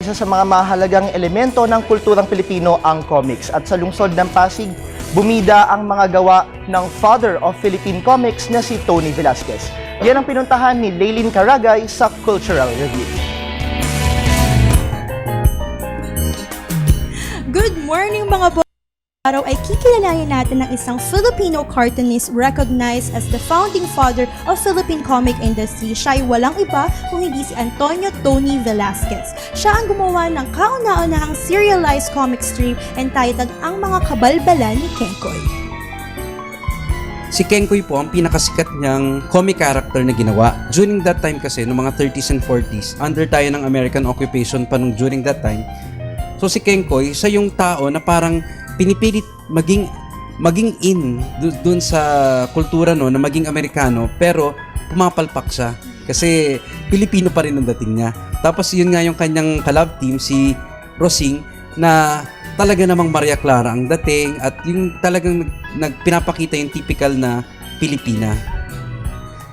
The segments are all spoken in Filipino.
Isa sa mga mahalagang elemento ng kulturang Pilipino ang comics. At sa lungsod ng Pasig, bumida ang mga gawa ng father of Philippine comics na si Tony Velasquez. Yan ang pinuntahan ni Laylin Caragay sa Cultural Review. Good morning mga araw ay kikilalanin natin ng isang Filipino cartoonist recognized as the founding father of Philippine comic industry. Siya ay walang iba kung hindi si Antonio Tony Velasquez. Siya ang gumawa ng kauna-unahang serialized comic strip entitled Ang Mga Kabalbalan ni Kengkoy. Si Kengkoy po ang pinakasikat niyang comic character na ginawa. During that time kasi, noong mga 30s and 40s, under tayo ng American occupation pa nung during that time. So si Kengkoy, siya yung tao na parang pinipilit maging in dun sa kultura no na maging Amerikano, pero pumapalpak siya kasi Pilipino pa rin ang dating niya. Tapos yun nga yung kanyang collab team si Rosing na talaga namang Maria Clara ang dating at yung talagang pinapakita yung typical na Pilipina.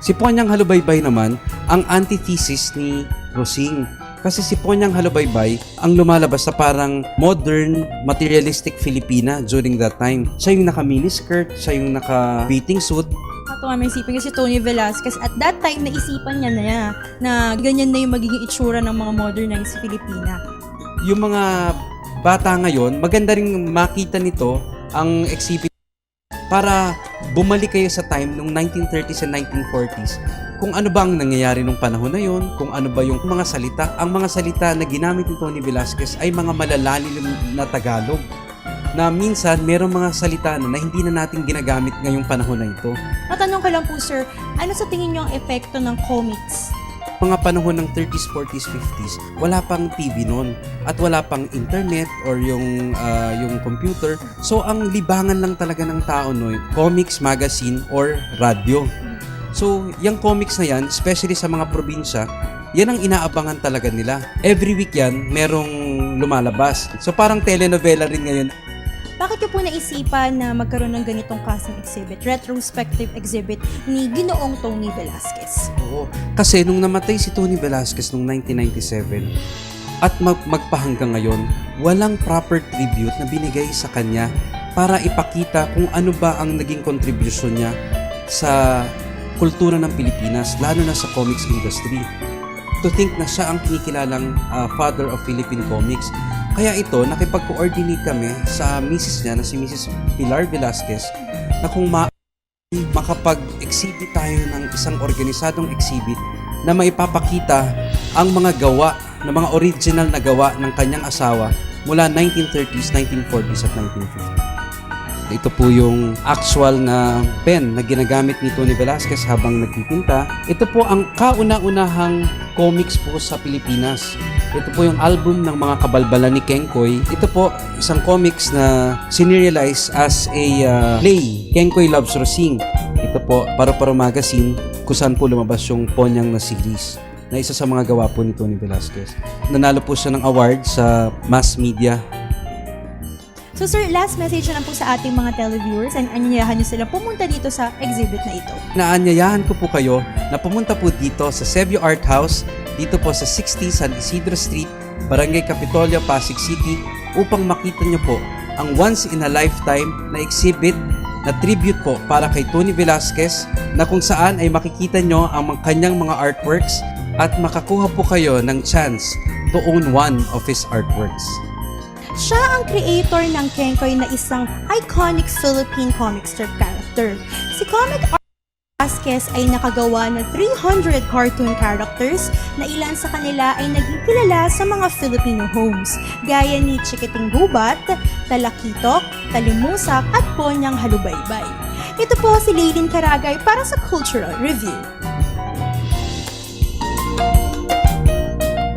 Si Ponyang Halubaybay naman ang antithesis ni Rosing. Kasi si Ponyang Halubaybay ang lumalabas sa parang modern, materialistic Filipina during that time. Siya yung naka-miniskirt, siya yung naka-bathing suit. Katuwa may isipin kasi Tony Velasquez at that time naisipan niya na ganyan na yung magiging itsura ng mga modernized Filipina. Yung mga bata ngayon, maganda ring makita nito ang exhibit para bumalik kayo sa time nung 1930s and 1940s. Kung ano ba ang nangyayari nung panahon na yon, kung ano ba yung mga salita. Ang mga salita na ginamit ni Tony Velasquez ay mga malalalim na Tagalog. Na minsan, merong mga salita na hindi na natin ginagamit ngayong panahon na ito. Natanong ko lang po sir, ano sa tingin niyo ang epekto ng comics? Mga panahon ng 30s, 40s, 50s, wala pang TV noon at wala pang internet or yung computer. So, ang libangan lang talaga ng tao noon, comics, magazine, or radio. So, yung comics na yan, especially sa mga probinsya, yan ang inaabangan talaga nila. Every week yan, merong lumalabas. So, parang telenovela rin ngayon. Bakit niyo po naisipan na magkaroon ng ganitong klaseng exhibit, retrospective exhibit ni Ginoong Tony Velasquez? Oo. Kasi nung namatay si Tony Velasquez noong 1997 at magpahanggang ngayon, walang proper tribute na binigay sa kanya para ipakita kung ano ba ang naging contribution niya sa kultura ng Pilipinas, lalo na sa comics industry. To think na siya ang kinikilalang father of Philippine comics. Kaya ito, nakipag-coordinate kami sa misis niya na si Mrs. Pilar Velasquez na kung makapag-exhibit tayo ng isang organisadong exhibit na maipapakita ang mga gawa, na mga original na gawa ng kanyang asawa mula 1930s, 1940s at 1950s. Ito po yung actual na pen na ginagamit ni Tony Velasquez habang nagtitinta. Ito po ang kauna-unahang comics po sa Pilipinas. Ito po yung album ng mga kabalbalan ni Kengkoy. Ito po isang comics na sinerialize as a play, Kengkoy Loves Rosing. Ito po, Paro-Paro Magazine, kung saan po lumabas yung Ponyang na series na isa sa mga gawa po ni Tony Velasquez. Nanalo po siya ng award sa mass media. So sir, last message na lang po sa ating mga televiewers and anyayahan niyo sila pumunta dito sa exhibit na ito. Naanyayahan ko po kayo na pumunta po dito sa Sebio Art House, dito po sa 60 San Isidro Street, Barangay Capitolio, Pasig City, upang makita niyo po ang once in a lifetime na exhibit na tribute po para kay Tony Velasquez, na kung saan ay makikita niyo ang kanyang mga artworks at makakuha po kayo ng chance to own one of his artworks. Siya ang creator ng Kengkoy na isang iconic Philippine comic strip character. Si Comic Art Velasquez ay nakagawa ng 300 cartoon characters na ilan sa kanila ay naging kilala sa mga Filipino homes, gaya ni Chikiting Gubat, Talakitok, Talimusak at Ponyang Halubaybay. Ito po si Laylin Caragay para sa Cultural Review.